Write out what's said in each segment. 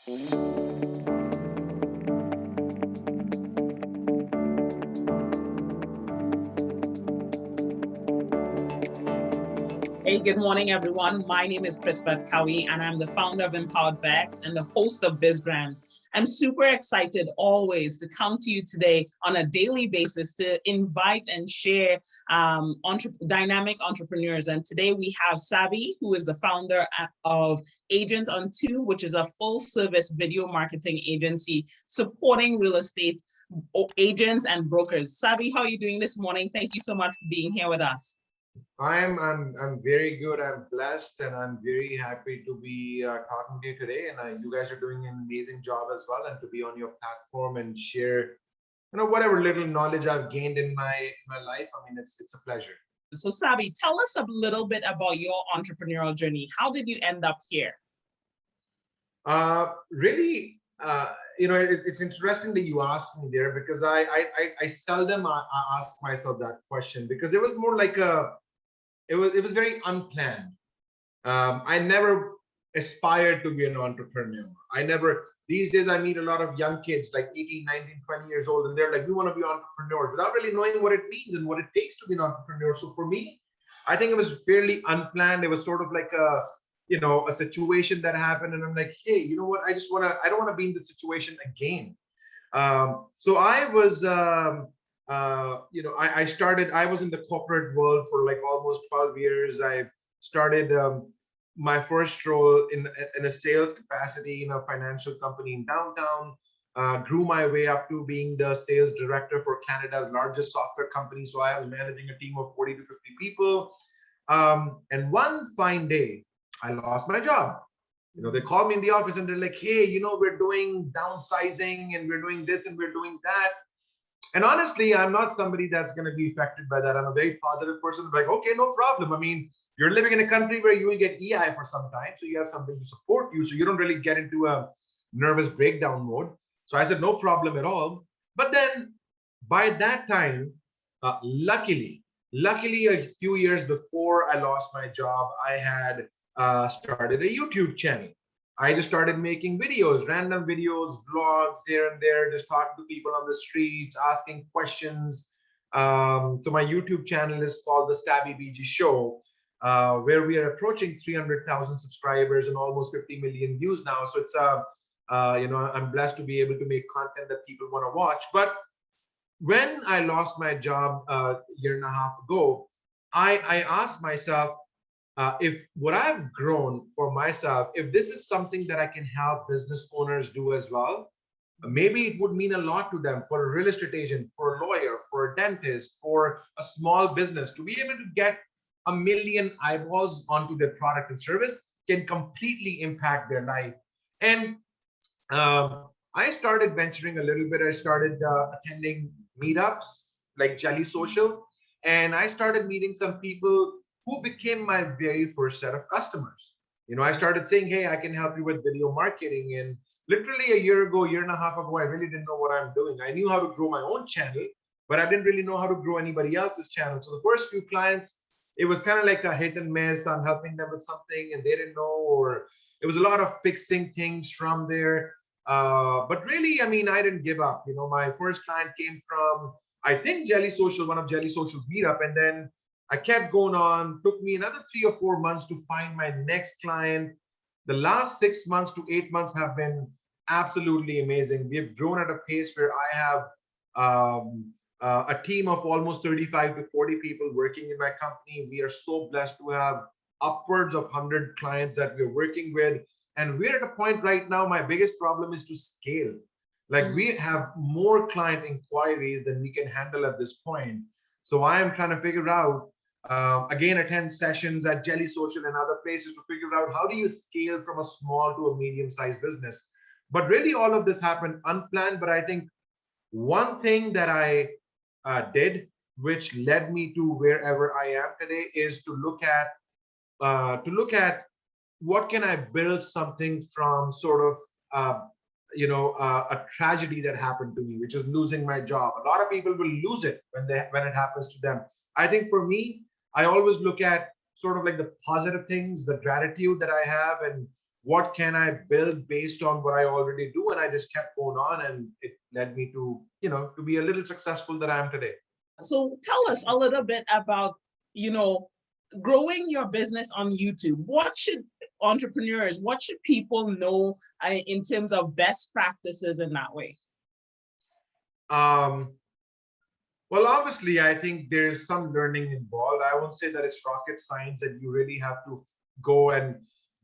Hey, good morning, everyone. My name is Chris-Beth Cowie, and I'm the founder of Empowered Vex and the host of BizGrams. I'm super excited always to come to you today on a daily basis to invite and share dynamic entrepreneurs. And today we have Sabby, who is the founder of Agent on Two, which is a full-service video marketing agency supporting real estate agents and brokers. Sabby, how are you doing this morning? Thank you so much for being here with us. I'm very good. I'm blessed, and I'm very happy to be talking to you today. And you guys are doing an amazing job as well, and to be on your platform and share, whatever little knowledge I've gained in my life. I mean, it's a pleasure. So Sabby, tell us a little bit about your entrepreneurial journey. How did you end up here? Really, it's interesting that you asked me there, because I seldom ask myself that question, because it was more like it was very unplanned. I never aspired to be an entrepreneur. These days I meet a lot of young kids like 18, 19, 20 years old, and they're like, we want to be entrepreneurs, without really knowing what it means and what it takes to be an entrepreneur. So for me, I think it was fairly unplanned. It was sort of like a situation that happened, and I'm like, hey, you know what? I don't want to be in this situation again. So I was, I was in the corporate world for like almost 12 years. I started my first role in a sales capacity in a financial company in downtown, grew my way up to being the sales director for Canada's largest software company. So I was managing a team of 40 to 50 people. And one fine day, I lost my job. They called me in the office and they're like, hey, we're doing downsizing and we're doing this and we're doing that. And honestly, I'm not somebody that's going to be affected by that. I'm a very positive person. Like, okay, no problem. I mean, you're living in a country where you will get EI for some time, so you have something to support you. So you don't really get into a nervous breakdown mode. So I said, no problem at all. But then by that time, luckily, a few years before I lost my job, I had started a YouTube channel. I just started making videos, random videos, vlogs here and there, just talking to people on the streets, asking questions. So my YouTube channel is called the Sabby BG Show, where we are approaching 300,000 subscribers and almost 50 million views now. So it's I'm blessed to be able to make content that people want to watch. But when I lost my job a year and a half ago, I asked myself, if what I've grown for myself, if this is something that I can help business owners do as well, maybe it would mean a lot to them, for a real estate agent, for a lawyer, for a dentist, for a small business, to be able to get 1 million eyeballs onto their product and service can completely impact their life. And I started venturing a little bit. I started attending meetups like Jelly Social, and I started meeting some people who became my very first set of customers. I started saying, hey, I can help you with video marketing. And literally a year and a half ago, I really didn't know what I'm doing. I knew how to grow my own channel, but I didn't really know how to grow anybody else's channel. So the first few clients, it was kind of like a hit and miss. I'm helping them with something and they didn't know, or it was a lot of fixing things from there. But really, I mean, I didn't give up. My first client came from, I think, Jelly Social, one of Jelly Social's meetup. And then I kept going on. Took me another 3 or 4 months to find my next client. The last 6 months to 8 months have been absolutely amazing. We've grown at a pace where I have a team of almost 35 to 40 people working in my company. We are so blessed to have upwards of 100 clients that we're working with. And we're at a point right now, my biggest problem is to scale. Like, we have more client inquiries than we can handle at this point. So I am trying to figure out, again, attend sessions at Jelly Social and other places to figure out how do you scale from a small to a medium-sized business. But really, all of this happened unplanned. But I think one thing that I did, which led me to wherever I am today, is to look at what can I build something from sort of a tragedy that happened to me, which is losing my job. A lot of people will lose it when it happens to them. I think for me, I always look at sort of like the positive things, the gratitude that I have, and what can I build based on what I already do? And I just kept going on, and it led me to, to be a little successful that I am today. So tell us a little bit about, growing your business on YouTube. What should entrepreneurs, what should people know in terms of best practices in that way? Well, obviously, I think there's some learning involved. I won't say that it's rocket science that you really have to go and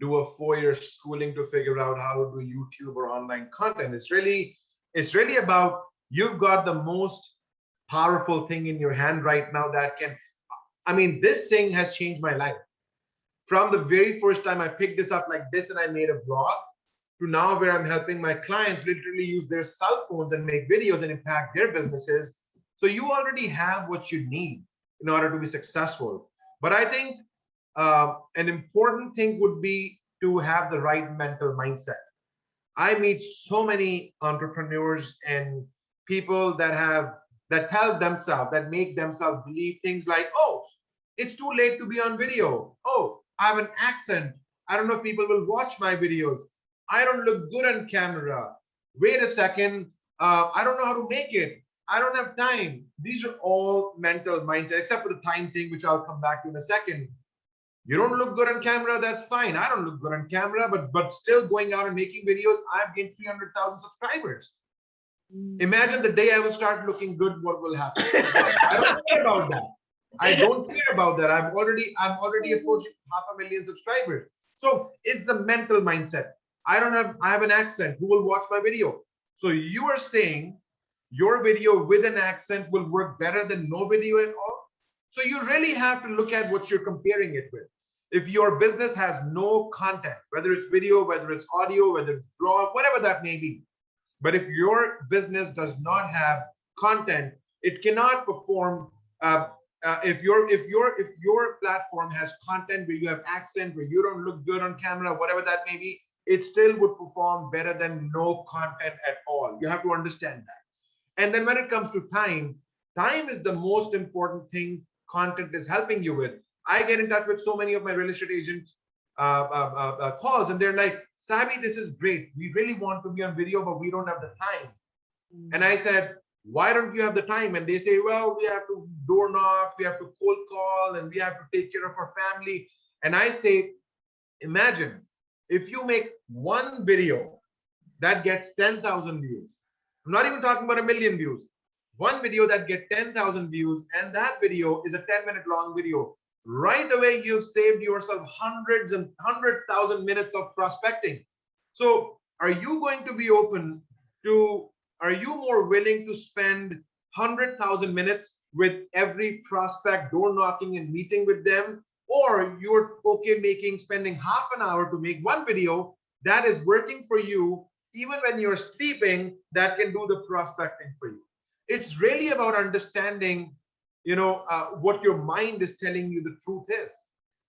do a 4-year schooling to figure out how to do YouTube or online content. It's really about, you've got the most powerful thing in your hand right now that can, this thing has changed my life. From the very first time I picked this up like this and I made a vlog, to now where I'm helping my clients literally use their cell phones and make videos and impact their businesses. So you already have what you need in order to be successful. But I think an important thing would be to have the right mental mindset. I meet so many entrepreneurs and people that tell themselves, that make themselves believe things like, oh, it's too late to be on video. Oh, I have an accent. I don't know if people will watch my videos. I don't look good on camera. Wait a second. I don't know how to make it. I don't have time. These are all mental mindset, except for the time thing, which I'll come back to in a second. You don't look good on camera, that's fine. I don't look good on camera, but still going out and making videos, I've gained 300,000 subscribers. Imagine the day I will start looking good, what will happen? I don't care about that. I don't care about that. I'm already approaching 500,000 subscribers. So it's the mental mindset. I have an accent. Who will watch my video? So you are saying your video with an accent will work better than no video at all? So you really have to look at what you're comparing it with. If your business has no content, whether it's video, whether it's audio, whether it's blog, whatever that may be, but if your business does not have content, it cannot perform. If your platform has content where you have accent, where you don't look good on camera, whatever that may be, it still would perform better than no content at all. You have to understand that. And then when it comes to time is the most important thing content is helping you with. I get in touch with so many of my real estate agents calls, and they're like, Sabby, this is great. We really want to be on video, but we don't have the time. And I said, why don't you have the time? And they say, well, we have to door knock, we have to cold call, and we have to take care of our family. And I say, imagine if you make one video that gets 10,000 views. I'm not even talking about 1 million views. One video that gets 10,000 views, and that video is a 10-minute long video. Right away, you've saved yourself hundreds and 100,000 minutes of prospecting. So are you going to be open to, are you more willing to spend 100,000 minutes with every prospect, door knocking and meeting with them? Or you're okay spending half an hour to make one video that is working for you, even when you're sleeping, that can do the prospecting for you. It's really about understanding, what your mind is telling you the truth is.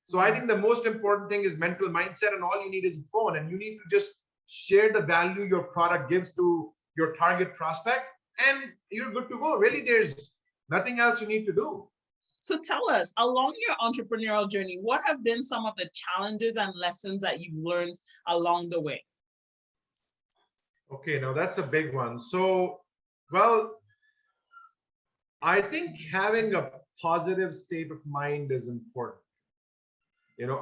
So I think the most important thing is mental mindset, and all you need is a phone, and you need to just share the value your product gives to your target prospect, and you're good to go. Really, there's nothing else you need to do. So tell us, along your entrepreneurial journey, what have been some of the challenges and lessons that you've learned along the way? Okay, now that's a big one. So, well, I think having a positive state of mind is important.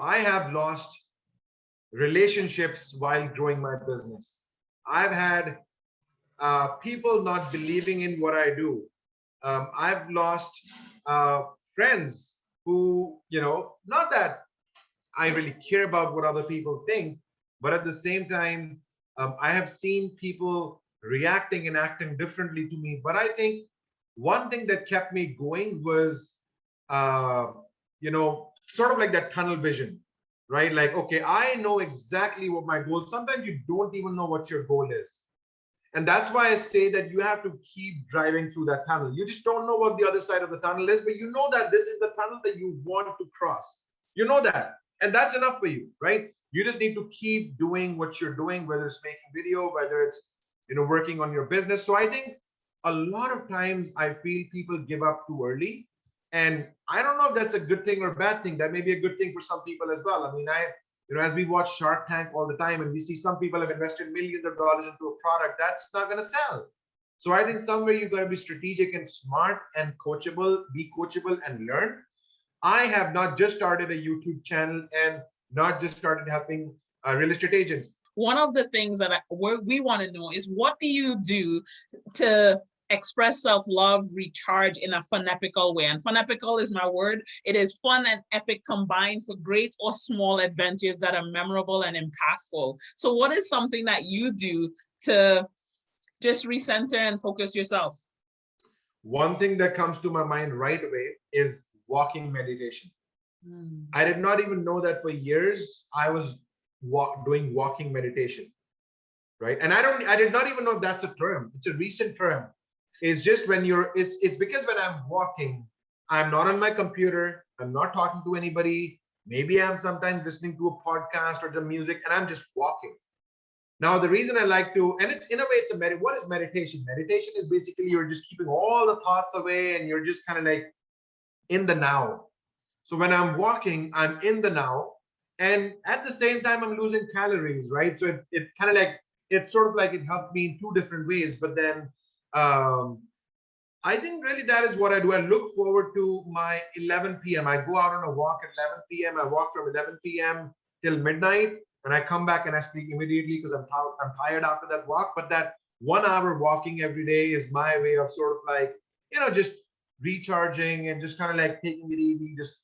I have lost relationships while growing my business. I've had people not believing in what I do. I've lost friends who, not that I really care about what other people think, but at the same time, I have seen people reacting and acting differently to me. But I think one thing that kept me going was, sort of like that tunnel vision, right? Like, okay, I know exactly what my goal is. Sometimes you don't even know what your goal is. And that's why I say that you have to keep driving through that tunnel. You just don't know what the other side of the tunnel is, but you know that this is the tunnel that you want to cross. You know that. And that's enough for you, right? You just need to keep doing what you're doing, whether it's making video, whether it's, working on your business. So I think a lot of times I feel people give up too early. And I don't know if that's a good thing or a bad thing. That may be a good thing for some people as well. I mean, as we watch Shark Tank all the time and we see some people have invested millions of dollars into a product that's not going to sell. So I think somewhere you've got to be strategic and smart and coachable, be coachable and learn. I have not just started a YouTube channel and not just started helping real estate agents. One of the things that we want to know is, what do you do to express self-love, recharge in a fun, epical way? And fun, epical is my word. It is fun and epic combined for great or small adventures that are memorable and impactful. So what is something that you do to just recenter and focus yourself? One thing that comes to my mind right away is walking meditation. I did not even know that for years I was doing walking meditation, right? And I did not even know if that's a term. It's a recent term. It's just when it's because when I'm walking, I'm not on my computer, I'm not talking to anybody. Maybe I'm sometimes listening to a podcast or the music, and I'm just walking. Now, the reason I like to, and it's in a way, what is meditation? Meditation is basically you're just keeping all the thoughts away and you're just kind of like in the now. So when I'm walking, I'm in the now, and at the same time, I'm losing calories, right? So it kind of like, it's sort of like it helped me in two different ways. But then I think really that is what I do. I look forward to my 11 p.m. I go out on a walk at 11 p.m. I walk from 11 p.m. till midnight, and I come back and I sleep immediately because I'm tired after that walk. But that 1 hour walking every day is my way of sort of like, just recharging and just kind of like taking it easy, just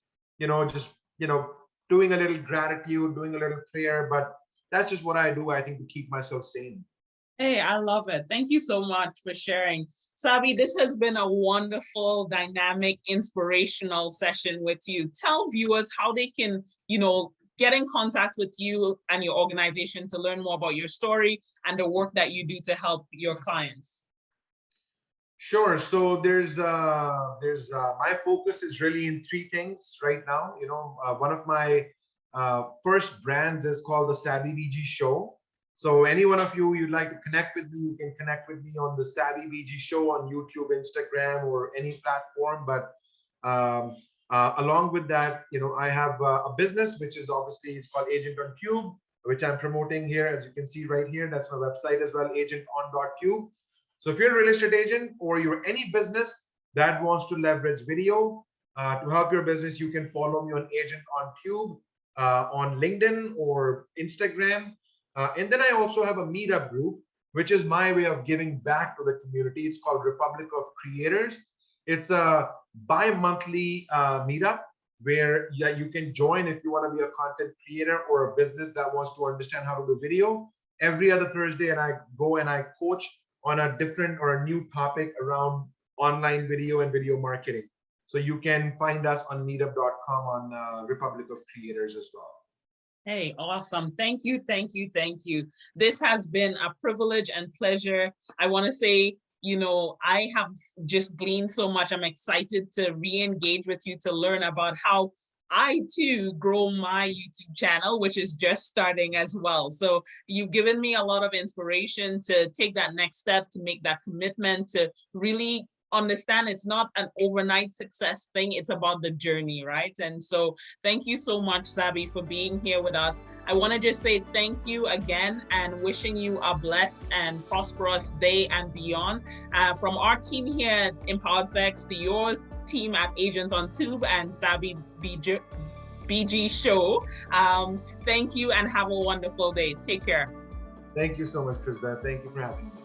doing a little gratitude, doing a little prayer. But that's just what I do, I think, to keep myself sane. Hey, I love it. Thank you so much for sharing. Sabby, this has been a wonderful, dynamic, inspirational session with you. Tell viewers how they can, get in contact with you and your organization to learn more about your story and the work that you do to help your clients. Sure. So there's my focus is really in three things right now. One of my first brands is called the Sabby BG Show. So any one of you'd like to connect with me, you can connect with me on the Sabby BG Show on YouTube, Instagram, or any platform. But along with that, I have a business, which is obviously, it's called Agent on Cube, which I'm promoting here. As you can see right here, that's my website as well, agenton.cube. So if you're a real estate agent or you're any business that wants to leverage video to help your business, you can follow me on Agent on Cube on LinkedIn or Instagram. And then I also have a meetup group, which is my way of giving back to the community. It's called Republic of Creators. It's a bi-monthly meetup where you can join if you want to be a content creator or a business that wants to understand how to do video. Every other Thursday, and I go and I coach on a different or a new topic around online video and video marketing. So you can find us on meetup.com on Republic of Creators as well. Hey, awesome. Thank you, thank you, thank you. This has been a privilege and pleasure. I want to say, I have just gleaned so much. I'm excited to re-engage with you to learn about how I too grow my YouTube channel, which is just starting as well. So you've given me a lot of inspiration to take that next step, to make that commitment, to really understand it's not an overnight success thing. It's about the journey, right? And so thank you so much, Sabby, for being here with us. I want to just say thank you again and wishing you a blessed and prosperous day and beyond. From our team here at Empowered Facts to your team at Agent on Tube and Sabby BG Show, thank you and have a wonderful day. Take care. Thank you so much, Chris-Beth. Thank you for having me.